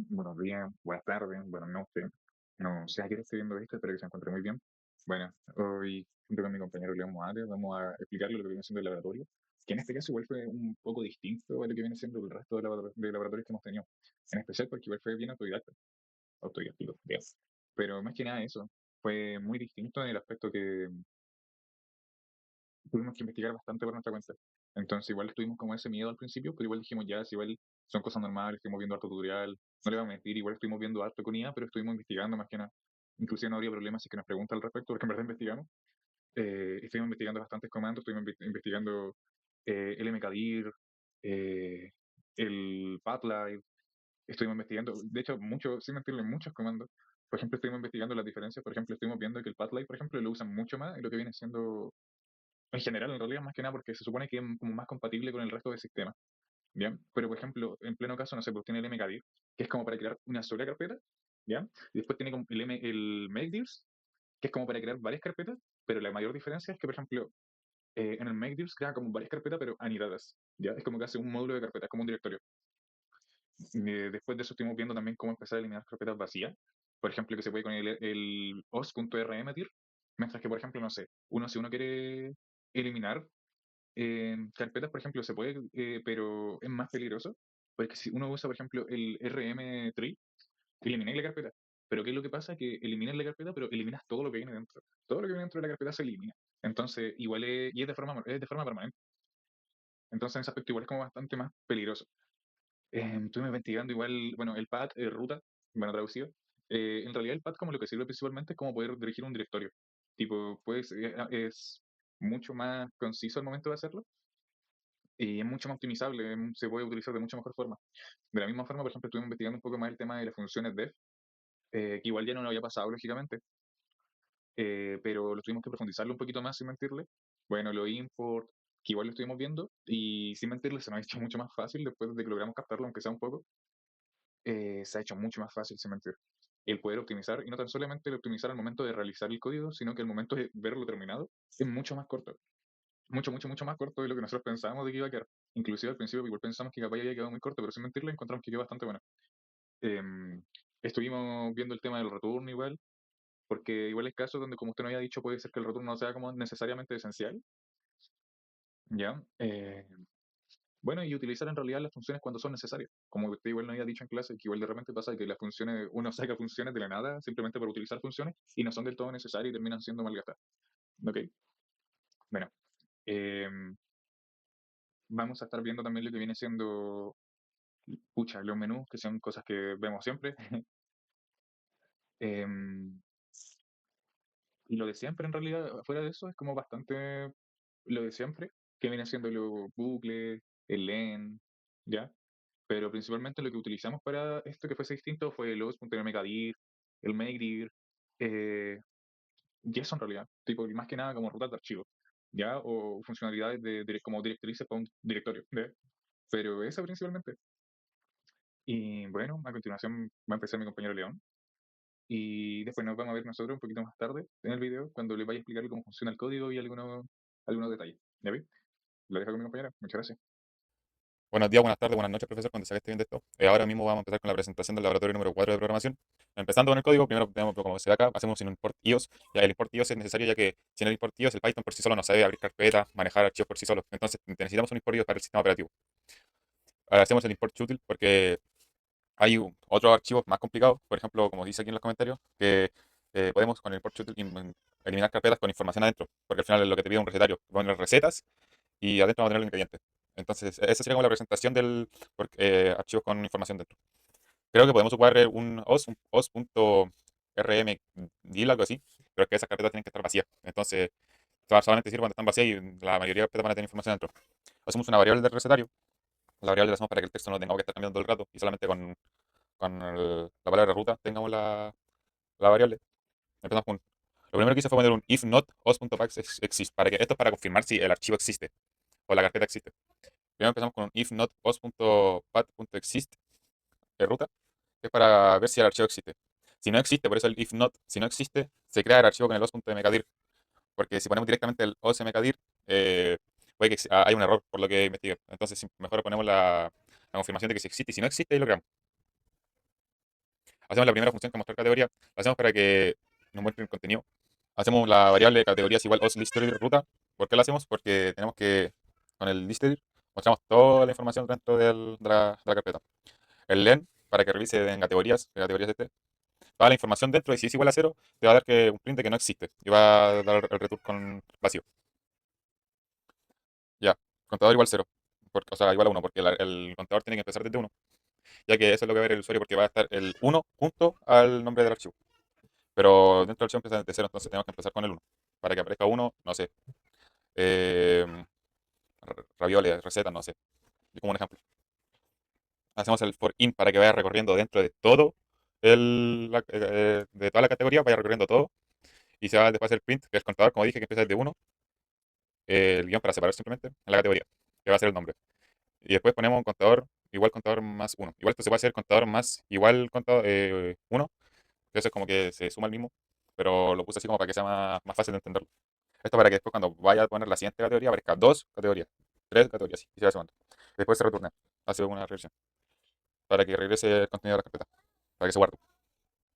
Buenos días, buenas tardes, buenas noches. No sé a qué hora estoy viendo esto, espero que se encuentre muy bien. Bueno, hoy junto con mi compañero León Moades vamos a explicarle lo que viene siendo el laboratorio, que en este caso igual fue un poco distinto a lo que viene siendo el resto de laboratorios que hemos tenido. En especial porque igual fue bien autodidáctico, digamos. Pero más que nada eso, fue muy distinto en el aspecto que tuvimos que investigar bastante por nuestra cuenta. Entonces igual tuvimos como ese miedo al principio, pero igual dijimos ya, si igual son cosas normales, estuvimos viendo harto tutorial, no le voy a mentir, igual estuvimos viendo harto con IA, pero estuvimos investigando más que nada. Inclusive no habría problema si que nos pregunta al respecto, porque en verdad investigamos. Estuvimos investigando bastantes comandos, estuvimos investigando el mkdir, eh, el pathlive, estuvimos investigando, de hecho, mucho, sin mentirle, muchos comandos. Por ejemplo, estuvimos investigando las diferencias, por ejemplo, estuvimos viendo que el pathlive, por ejemplo, lo usan mucho más en lo que viene siendo en general, en realidad, más que nada porque se supone que es como más compatible con el resto del sistema, ¿ya? Pero, por ejemplo, en pleno caso, no sé, pues tiene el mkdir, que es como para crear una sola carpeta, ¿ya? Y después tiene como el makedirs, que es como para crear varias carpetas, pero la mayor diferencia es que, por ejemplo, en el makedirs crea como varias carpetas, pero anidadas, ¿ya? Es como que hace un módulo de carpetas, como un directorio. Después de eso estuvimos viendo también cómo empezar a eliminar carpetas vacías, por ejemplo, que se puede con el os.rmtir, mientras que, por ejemplo, no sé, si uno quiere eliminar carpetas, por ejemplo, se puede, pero es más peligroso, porque si uno usa, por ejemplo, el rm tree, elimináis la carpeta. Pero ¿qué es lo que pasa? Que eliminas la carpeta, pero eliminas todo lo que viene dentro. Todo lo que viene dentro de la carpeta se elimina. Entonces, igual y es de forma permanente. Entonces, en ese aspecto, igual es como bastante más peligroso. Estuve investigando igual, bueno, el path, ruta, bueno, traducido. En realidad, el path como lo que sirve principalmente es como poder dirigir un directorio. Tipo, pues es mucho más conciso al momento de hacerlo y es mucho más optimizable, se puede utilizar de mucha mejor forma. De la misma forma, por ejemplo, estuvimos investigando un poco más el tema de las funciones def, que igual ya no lo había pasado, lógicamente, pero lo tuvimos que profundizarlo un poquito más, sin mentirle. Bueno, lo import, que igual lo estuvimos viendo, y sin mentirle, se nos ha hecho mucho más fácil después de que logramos captarlo, aunque sea un poco, se ha hecho mucho más fácil, sin mentir. El poder optimizar, y no tan solamente el optimizar al momento de realizar el código, sino que al momento de verlo terminado, es mucho más corto. Mucho, mucho, mucho más corto de lo que nosotros pensábamos de que iba a quedar. Inclusive al principio igual pensamos que capaz ya había quedado muy corto, pero sin mentirle encontramos que quedó bastante bueno. Em, Estuvimos viendo el tema del return igual, porque igual es caso donde, como usted nos había dicho, puede ser que el return no sea como necesariamente esencial, ¿ya? Bueno, y utilizar en realidad las funciones cuando son necesarias. Como usted igual nos había dicho en clase, que igual de repente pasa que las funciones, uno saca funciones de la nada simplemente por utilizar funciones y no son del todo necesarias y terminan siendo mal gastadas. ¿Ok? Bueno, em, vamos a estar viendo también lo que viene siendo, pucha, los menús, que son cosas que vemos siempre. Em, y lo de siempre, en realidad, fuera de eso, es como bastante lo de siempre, que viene siendo los bucles, el len, ¿ya? Pero principalmente lo que utilizamos para esto que fuese distinto fue el os.mkdir, el makedir, eh, y eso en realidad, tipo, más que nada como rutas de archivos, ¿ya? O funcionalidades como directrices para un directorio, ¿ya? Pero eso principalmente. Y bueno, a continuación va a empezar mi compañero León. Y después nos vamos a ver nosotros un poquito más tarde en el video cuando les vaya a explicar cómo funciona el código y algunos detalles. ¿Ya vi? Lo dejo con mi compañera. Muchas gracias. Buenos días, buenas tardes, buenas noches, profesor, cuando se esté viendo esto. Ahora mismo vamos a empezar con la presentación del laboratorio número 4 de programación. Empezando con el código, primero tenemos, como se ve acá, hacemos un import IOS. Ya el import IOS es necesario ya que sin el import IOS el Python por sí solo no sabe abrir carpetas, manejar archivos por sí solo. Entonces necesitamos un import IOS para el sistema operativo. Ahora hacemos el import util porque hay otros archivos más complicados, por ejemplo, como dice aquí en los comentarios, que podemos con el import util eliminar carpetas con información adentro, porque al final es lo que te pide un recetario. Poner recetas y adentro vamos a tener los ingredientes. Entonces, esa sería como la presentación del archivos con información dentro. Creo que podemos ocupar un os.rmdil, algo así, pero es que esas carpetas tienen que estar vacías. Entonces, solamente sirve cuando están vacías y la mayoría de carpetas van a tener información dentro. Hacemos una variable del recetario. La variable la hacemos para que el texto no tengamos que estar cambiando todo el rato y solamente con la palabra ruta tengamos la variable. Empezamos con. Lo primero que hice fue poner un if not os.pax exist, para que esto es para confirmar si el archivo existe o la carpeta existe. Primero empezamos con un if not os.path.exist de ruta, que es para ver si el archivo existe. Si no existe, por eso el if not, si no existe, se crea el archivo con el os.mkdir, porque si ponemos directamente el os.mkdir, puede que haya un error por lo que investigué. Entonces, mejor ponemos la confirmación de que si existe y si no existe, ahí lo creamos. Hacemos la primera función que es mostrar categoría, la hacemos para que nos muestre el contenido. Hacemos la variable de categorías igual osListTree ruta. ¿Por qué la hacemos? Porque tenemos que, con el listTree, mostramos toda la información dentro de la carpeta. El len, para que revise en categorías toda la información dentro, y si es igual a cero, te va a dar que un print de que no existe, y va a dar el return con vacío. Ya, contador igual cero, o sea, igual a uno, porque el contador tiene que empezar desde uno, ya que eso es lo que va a ver el usuario, porque va a estar el uno junto al nombre del archivo. Pero dentro del archivo empieza desde cero, entonces tenemos que empezar con el uno para que aparezca uno, no sé, eh, ravioles, recetas, no sé, como un ejemplo. Hacemos el for in para que vaya recorriendo dentro de todo de toda la categoría, vaya recorriendo todo, y se va después el print, que es el contador, como dije, que empieza desde uno, el guión para separar simplemente en la categoría, que va a ser el nombre. Y después ponemos un contador igual contador más uno. Igual esto se puede hacer contador más igual contador 1, que eso es como que se suma el mismo, pero lo puse así como para que sea más fácil de entenderlo. Esto para que después cuando vaya a poner la siguiente categoría aparezca dos categorías, tres categorías, y se va sumando. Después se retorna, hace una regresión, para que regrese el contenido de la carpeta, para que se guarde.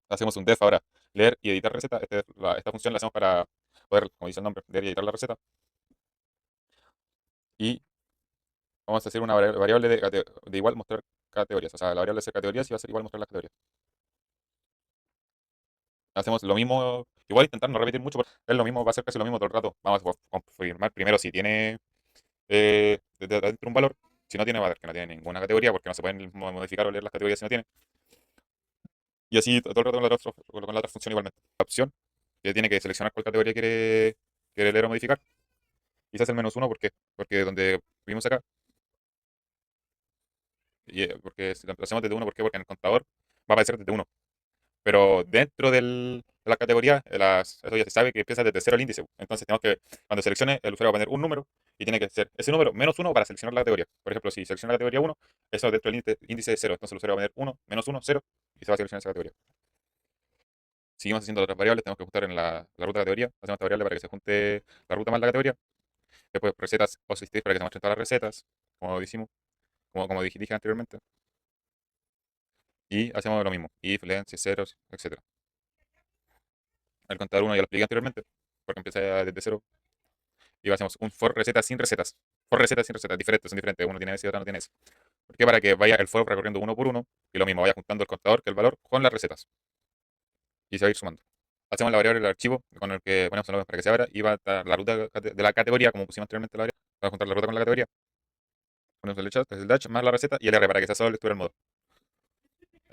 Hacemos un def ahora, leer y editar receta. Esta función la hacemos para poder, como dice el nombre, leer y editar la receta. Y vamos a hacer una variable de igual mostrar categorías. O sea, la variable de ser categorías y va a ser igual mostrar las categorías. Hacemos lo mismo, igual intentar no repetir mucho, porque es lo mismo, va a ser casi lo mismo todo el rato. Vamos a confirmar primero si tiene desde adentro un valor. Si no tiene, va a dar que no tiene ninguna categoría, porque no se pueden modificar o leer las categorías si no tiene. Y así todo el rato con la otra función igualmente. La opción, que tiene que seleccionar cuál categoría quiere leer o modificar. Y se hace el menos uno, ¿por qué? Porque donde vimos acá, porque si lo hacemos desde uno, ¿por qué? Porque en el contador va a aparecer desde uno. Pero dentro de la categoría, eso ya se sabe que empieza desde cero el índice. Entonces tenemos que, cuando seleccione, el usuario va a poner un número y tiene que ser ese número menos uno para seleccionar la categoría. Por ejemplo, si selecciona la categoría uno, eso dentro del índice de cero. Entonces el usuario va a poner uno menos uno, cero, y se va a seleccionar esa categoría. Seguimos haciendo otras variables, tenemos que ajustar en la ruta de categoría. Hacemos esta variable para que se junte la ruta más la categoría. Después recetas o assistir para que se muestren todas las recetas, como dijimos, como dije anteriormente. Y hacemos lo mismo, if, len, si ceros, etc. El contador uno ya lo expliqué anteriormente, porque empecé desde cero. Y hacemos un for recetas sin recetas. For recetas sin recetas, diferentes, son diferentes. Uno tiene ese y otro no tiene ese. ¿Por qué? Para que vaya el for recorriendo uno por uno, y lo mismo, vaya juntando el contador, que es el valor, con las recetas. Y se va a ir sumando. Hacemos la variable del archivo con el que ponemos el nombre para que se abra, y va a estar la ruta de la categoría, como pusimos anteriormente la variable. Va a juntar la ruta con la categoría. Ponemos el dash más la receta y el R para que sea solo lectura del modo.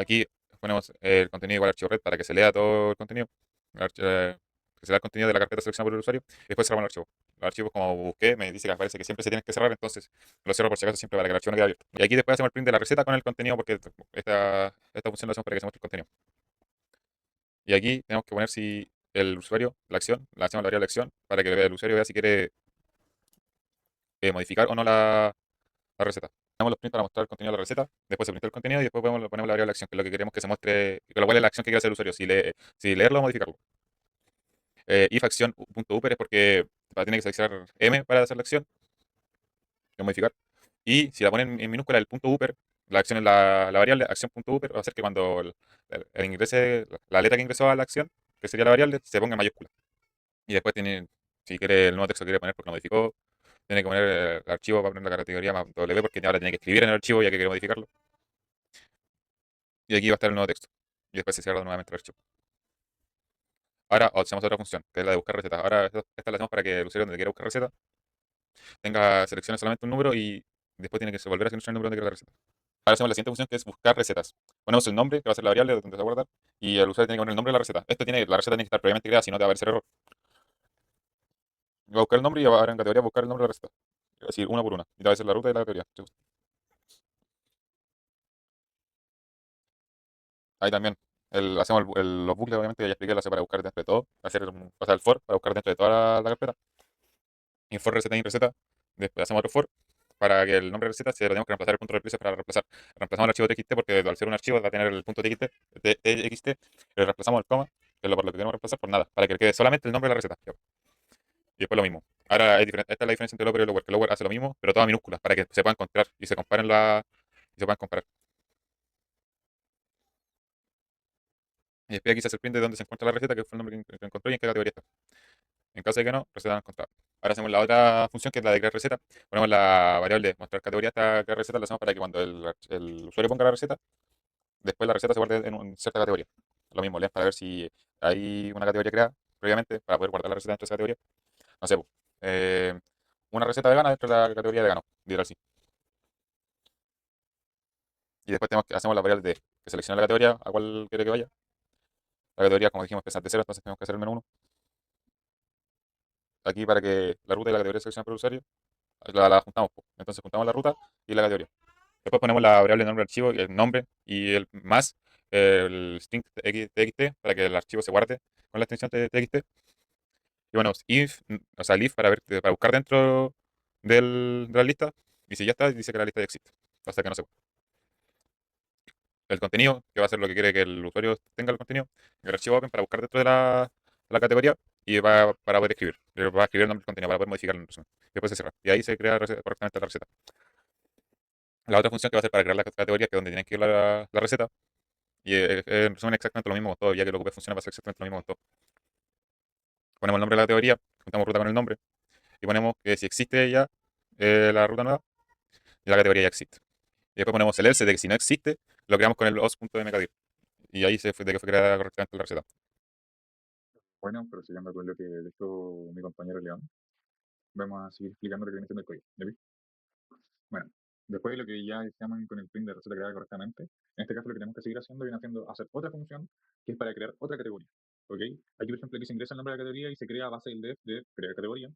Aquí ponemos el contenido igual al archivo red para que se lea todo el contenido. Que se lea el contenido de la carpeta seleccionada por el usuario. Y después cerramos el archivo. Los archivos, como busqué, me dice que aparece que siempre se tienen que cerrar, entonces lo cierro por si acaso siempre para que el archivo no quede abierto. Y aquí después hacemos el print de la receta con el contenido, porque esta función la hacemos para que se muestre el contenido. Y aquí tenemos que poner si el usuario, la hacemos la variable acción, para que el usuario vea si quiere modificar o no la receta. Tenemos los prints para mostrar el contenido de la receta, después se printa el contenido y después ponemos la variable de acción, que es lo que queremos que se muestre, que lo cual es la acción que quiere hacer el usuario, si leerlo o modificarlo. If acción.upper es porque tiene que seleccionar m para hacer la acción, que es modificar. Y si la ponen en minúscula el punto upper, la acción es la variable acción.upper, va a hacer que cuando ingrese la letra que ingresó a la acción, que sería la variable, se ponga en mayúscula. Y después si quiere el nuevo texto que quiere poner porque lo modificó, tiene que poner el archivo para poner la categoría más W, porque ahora tiene que escribir en el archivo ya que quiere modificarlo. Y aquí va a estar el nuevo texto. Y después se cierra nuevamente el archivo. Ahora hacemos otra función, que es la de buscar recetas. Ahora esta la hacemos para que el usuario donde quiera buscar receta seleccione solamente un número y después tiene que volver a seleccionar el número donde quiera la receta. Ahora hacemos la siguiente función, que es buscar recetas. Ponemos el nombre, que va a ser la variable donde se va a guardar, y el usuario tiene que poner el nombre de la receta. La receta tiene que estar previamente creada, si no te va a aparecer error. Va a buscar el nombre y va a en categoría buscar el nombre de la receta. Es decir, una por una. Y te va a decir la ruta y la categoría. Ahí también hacemos los bucles, obviamente, que ya expliqué, lo hace para buscar dentro de todo. Pasar el for para buscar dentro de toda la carpeta. Y for receta y receta. Después hacemos otro for para que el nombre de receta se lo tenemos que reemplazar el punto de replace para reemplazar. Reemplazamos el archivo txt porque al ser un archivo va a tener el punto txt, le reemplazamos el coma, que es por lo que queremos reemplazar por nada, para que quede solamente el nombre de la receta. Y después lo mismo. Ahora esta es la diferencia entre el Lower y el Lower, que el Lower hace lo mismo, pero todas minúsculas, para que se puedan encontrar y se comparen y se puedan comparar. Y después aquí se hace el print de dónde se encuentra la receta, que fue el nombre que encontró y en qué categoría está. En caso de que no, receta no encontrada. Ahora hacemos la otra función que es la de crear receta. Ponemos la variable de mostrar categoría hasta crear receta, lo hacemos para que cuando el usuario ponga la receta, después la receta se guarde en cierta categoría. Lo mismo, leen para ver si hay una categoría creada previamente para poder guardar la receta dentro de esa categoría. No sé, eh, una receta vegana dentro de la categoría vegano, literal sí. Y después hacemos la variable de que seleccione la categoría a cuál quiere que vaya. La categoría, como dijimos, empieza de cero, entonces tenemos que hacer el menú uno. Aquí para que la ruta y la categoría seleccionada por el usuario la juntamos, po. Entonces juntamos la ruta y la categoría. Después ponemos la variable nombre del archivo, el nombre y el más el string txt para que el archivo se guarde con la extensión txt. Y bueno, if, o sea, el if para buscar dentro de la lista. Y si ya está, dice que la lista ya existe. Hasta que no se el contenido, que va a ser lo que quiere que el usuario tenga el contenido, el archivo open para buscar dentro de la categoría y va para poder escribir. Va a escribir el nombre del contenido para poder modificarlo en resumen. Después se cierra. Y ahí se crea correctamente la receta. La otra función que va a ser para crear la categoría, que es donde tienen que ir la receta. Y en resumen exactamente lo mismo con todo, ya que lo que funciona va a ser exactamente lo mismo con todo. Ponemos el nombre de la categoría, juntamos ruta con el nombre y ponemos que si existe ya la ruta nueva, la categoría ya existe. Y después ponemos el else de que si no existe, lo creamos con el os.mkdir. Y ahí de que fue creada correctamente la receta. Bueno, prosiguiendo con lo que dijo mi compañero León, vamos a seguir explicando lo que viene siendo el código. ¿Ya vi? Bueno, después de lo que ya llaman con el print de receta creada correctamente, en este caso lo que tenemos que seguir haciendo viene haciendo hacer otra función que es para crear otra categoría. ¿Ok? Aquí, por ejemplo, aquí se ingresa el nombre de la categoría y se crea a base del def de crear categoría.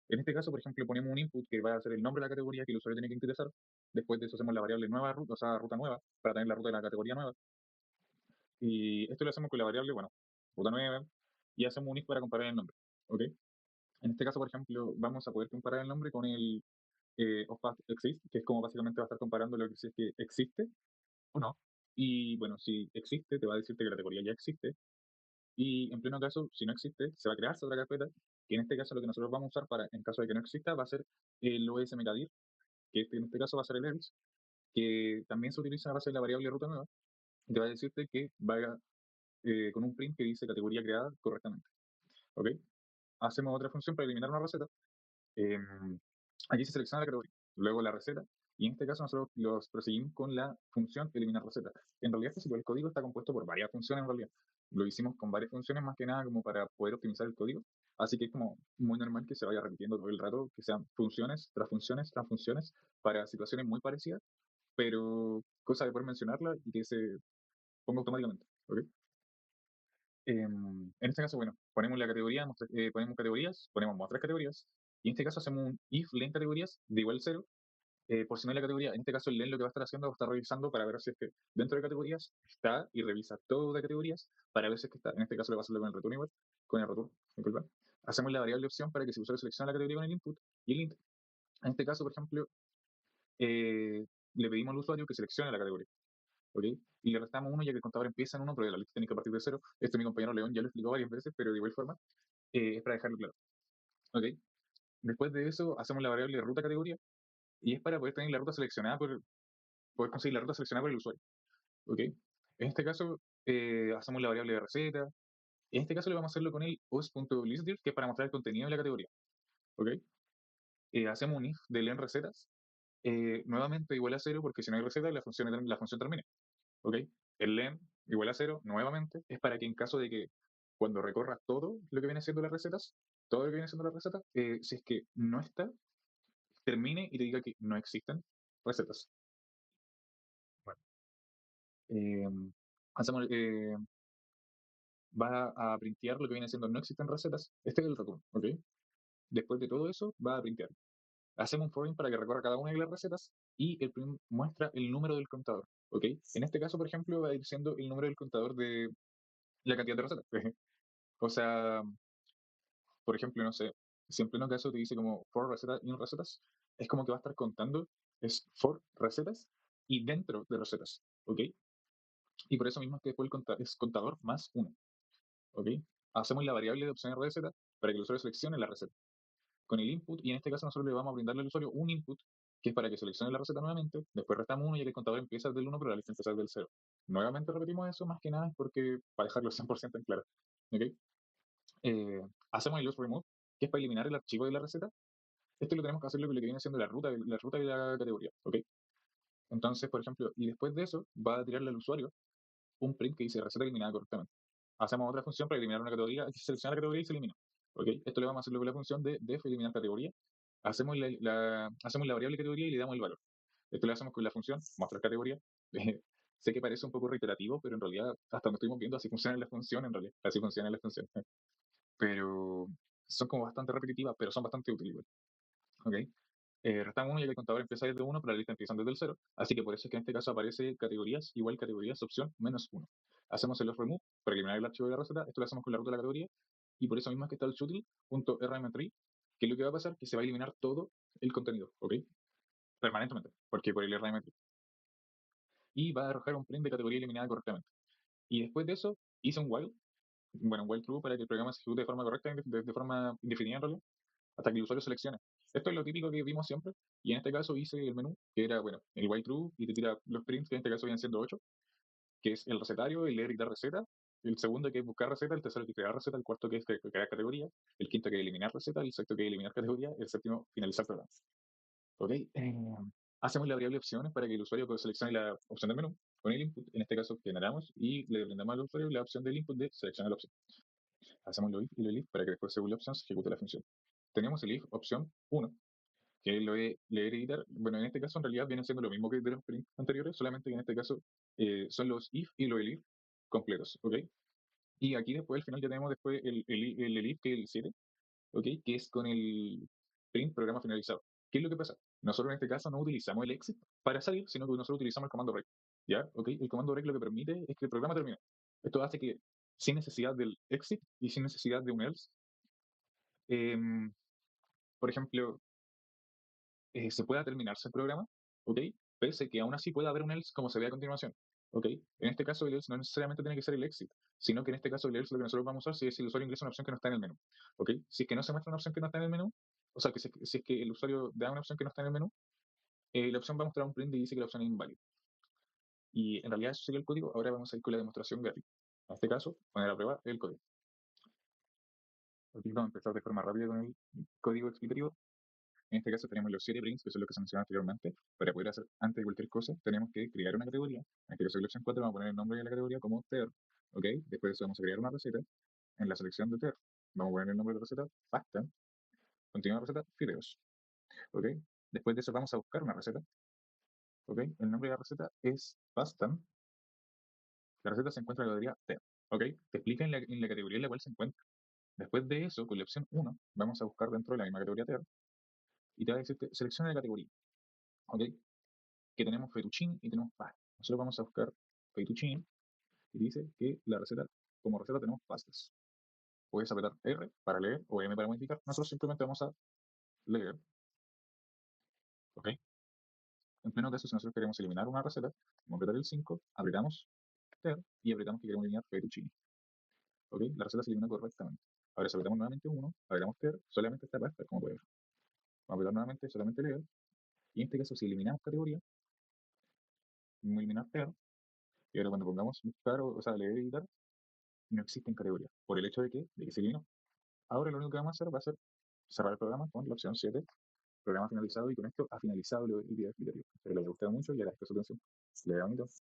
En este caso, por ejemplo, ponemos un input que va a ser el nombre de la categoría que el usuario tiene que ingresar. Después de eso hacemos la variable nueva ruta, o sea, ruta nueva, para tener la ruta de la categoría nueva. Y esto lo hacemos con la variable, bueno, ruta nueva, y hacemos un if para comparar el nombre. ¿Ok? En este caso, por ejemplo, vamos a poder comparar el nombre con el of fact exist, que es como básicamente va a estar comparando lo que si es que existe o no. Y bueno, si existe, te va a decirte que la categoría ya existe. Y en pleno caso, si no existe, se va a crearse otra carpeta, que en este caso lo que nosotros vamos a usar para, en caso de que no exista, va a ser el osmkdir, que en este caso va a ser el else, que también se utiliza a base de la variable ruta nueva, y te va a decirte que vaya con un print que dice categoría creada correctamente. ¿Ok? Hacemos otra función para eliminar una receta. Aquí se selecciona la categoría, luego la receta, y en este caso nosotros los proseguimos con la función eliminar receta. En realidad, este el código está compuesto por varias funciones en realidad. Lo hicimos con varias funciones más que nada como para poder optimizar el código. Así que es como muy normal que se vaya repitiendo todo el rato, que sean funciones tras funciones tras funciones para situaciones muy parecidas, pero cosa de poder mencionarla y que se ponga automáticamente. ¿Ok? En este caso, bueno, ponemos la categoría, ponemos categorías, ponemos otras categorías, y en este caso hacemos un if len categorías de igual cero, por si no hay la categoría. En este caso, el len lo que va a estar haciendo va a estar revisando para ver si es que dentro de categorías está y revisa todo de categorías para ver si es que está. En este caso, le va a hacerlo con el return igual, con el return, disculpa. Hacemos la variable opción para que si el usuario selecciona la categoría con el input y el int. En este caso, por ejemplo, le pedimos al usuario que seleccione la categoría. ¿Ok? Y le restamos uno ya que el contador empieza en uno, pero la lista tiene que partir de cero. Esto mi compañero León ya lo explicó varias veces, pero de igual forma es para dejarlo claro. ¿Ok? Después de eso, hacemos la variable de ruta categoría y es para poder tener la ruta seleccionada poder conseguir la ruta seleccionada por el usuario. ¿Ok? En este caso, hacemos la variable de receta. En este caso, le vamos a hacerlo con el os.listDiff, que es para mostrar el contenido de la categoría. ¿Ok? Hacemos un if de len recetas. Nuevamente igual a cero, porque si no hay receta, la función termina. ¿Ok? El len igual a cero, nuevamente, es para que en caso de que cuando recorra todo lo que viene siendo las recetas, todo lo que viene siendo las recetas, si es que no está, termine y te diga que no existen recetas. Bueno, eh, hacemos, va a printear lo que viene siendo no existen recetas. Este es el return, ¿ok? Después de todo eso, va a printear. Hacemos un for para que recorra cada una de las recetas y el print muestra el número del contador, ¿ok? En este caso, por ejemplo, va a ir siendo el número del contador de la cantidad de recetas. O sea, por ejemplo, no sé, si en pleno caso te dice como for recetas y recetas, es como que va a estar contando, es for recetas y dentro de recetas, ¿ok? Y por eso mismo es que después es contador más uno, ¿ok? Hacemos la variable de opciones de receta para que el usuario seleccione la receta con el input y en este caso nosotros le vamos a brindarle al usuario un input que es para que seleccione la receta nuevamente, después restamos 1 y el contador empieza del 1, pero la lista empieza del 0. Nuevamente repetimos eso, más que nada porque para dejarlo 100% en claro. ¿Ok? Eh, hacemos el use remove, que es para eliminar el archivo de la receta. Esto lo tenemos que hacer lo que viene siendo la ruta de la categoría. ¿Ok? Entonces, por ejemplo, y después de eso, va a tirarle al usuario un print que dice receta eliminada correctamente. Hacemos otra función para eliminar una categoría, que selecciona la categoría y se elimina. ¿Ok? Esto le vamos a hacer luego la función de def eliminar categoría. Hacemos la variable categoría y le damos el valor. Esto lo hacemos con la función mostrar categoría. Sé que parece un poco reiterativo, pero en realidad, hasta donde estuvimos viendo, así funciona la función en realidad. Así funciona la función. Pero son como bastante repetitivas, pero son bastante útiles. ¿Ok? Restamos 1 y el contador empieza desde 1, pero la lista empieza desde el 0. Así que por eso es que en este caso aparece categorías igual categorías opción menos 1. Hacemos el remove para eliminar el archivo de la receta. Esto lo hacemos con la ruta de la categoría. Y por eso mismo es que está el util.rm3, que lo que va a pasar es que se va a eliminar todo el contenido, ¿ok? Permanentemente, porque por el rm3. Y va a arrojar un print de categoría eliminada correctamente. Y después de eso, hice un while, bueno, un while true para que el programa se ejecute de forma correcta, de forma indefinida en realidad, hasta que el usuario seleccione. Esto es lo típico que vimos siempre, y en este caso hice el menú, que era, bueno, el while true, y te tira los prints, que en este caso vienen siendo 8, que es el recetario, el leer y dar receta, el segundo que es buscar receta, el tercero que es crear receta, el cuarto que es crear categoría, el quinto que es eliminar receta, el sexto que es eliminar categoría, el séptimo finalizar programa. ¿Ok? Hacemos la variable opciones para que el usuario seleccione la opción del menú con el input, en este caso generamos y le brindamos al usuario la opción del input de seleccionar la opción. Hacemos lo if y lo elif para que después según la opción se ejecute la función. Tenemos el if opción 1, que es lo de leer y editar. Bueno, en este caso en realidad viene siendo lo mismo que de los prints anteriores, solamente que en este caso son los if y los elif completos, ¿ok? Y aquí después al final ya tenemos después el elif, que es el 7, ¿ok? Que es con el print programa finalizado. ¿Qué es lo que pasa? Nosotros en este caso no utilizamos el exit para salir, sino que nosotros utilizamos el comando break, ¿ya? ¿Ok? El comando break lo que permite es que el programa termine. Esto hace que sin necesidad del exit y sin necesidad de un else, em, por ejemplo, se pueda terminarse el programa, ¿ok? Pese que aún así pueda haber un else como se ve a continuación, ¿ok? En este caso el else no necesariamente tiene que ser el exit, sino que en este caso el else lo que nosotros vamos a usar si el usuario ingresa una opción que no está en el menú, ¿ok? Si es que no se muestra una opción que no está en el menú, o sea, que si es que el usuario da una opción que no está en el menú, la opción va a mostrar un print y dice que la opción es inválida. Y en realidad eso sería el código. Ahora vamos a ir con la demostración gráfica. En este caso, poner a prueba el código. Aquí vamos a empezar de forma rápida con el código explicativo. En este caso tenemos los 7 prints, que son los que se mencionaron anteriormente. Para poder hacer antes de cualquier cosa, tenemos que crear una categoría. En este caso, la opción 4, vamos a poner el nombre de la categoría como TER. ¿Ok? Después de eso vamos a crear una receta. En la selección de TER, vamos a poner el nombre de la receta, pasta. Continua receta, fideos. ¿Ok? Después de eso vamos a buscar una receta. ¿Ok? El nombre de la receta es pasta. La receta se encuentra en la categoría TER. ¿Ok? Te explica en la categoría en la cual se encuentra. Después de eso, con la opción 1, vamos a buscar dentro de la misma categoría TER y te va a decir que selecciona la categoría. ¿Ok? Que tenemos fettuccine y tenemos pasta. Nosotros vamos a buscar fettuccine y dice que la receta, como receta tenemos pastas. Puedes apretar R para leer o M para modificar. Nosotros simplemente vamos a leer. ¿Ok? En pleno caso, si nosotros queremos eliminar una receta, vamos a apretar el 5, apretamos TER y apretamos que queremos eliminar fettuccine. ¿Ok? La receta se elimina correctamente. Ahora, si apretamos nuevamente 1, apretamos TER, solamente esta pasta, como puede ver. Vamos a apretar nuevamente, solamente leer. Y en este caso, si eliminamos categoría, vamos a eliminar TER. Y ahora cuando pongamos buscar, o sea, leer y editar, no existen categorías, por el hecho de que se eliminó. Ahora lo único que vamos a hacer va a ser cerrar el programa con la opción 7, programa finalizado, y con esto ha finalizado el video explicativo. Espero que les haya gustado mucho y agradezco su atención. Les veo bonito.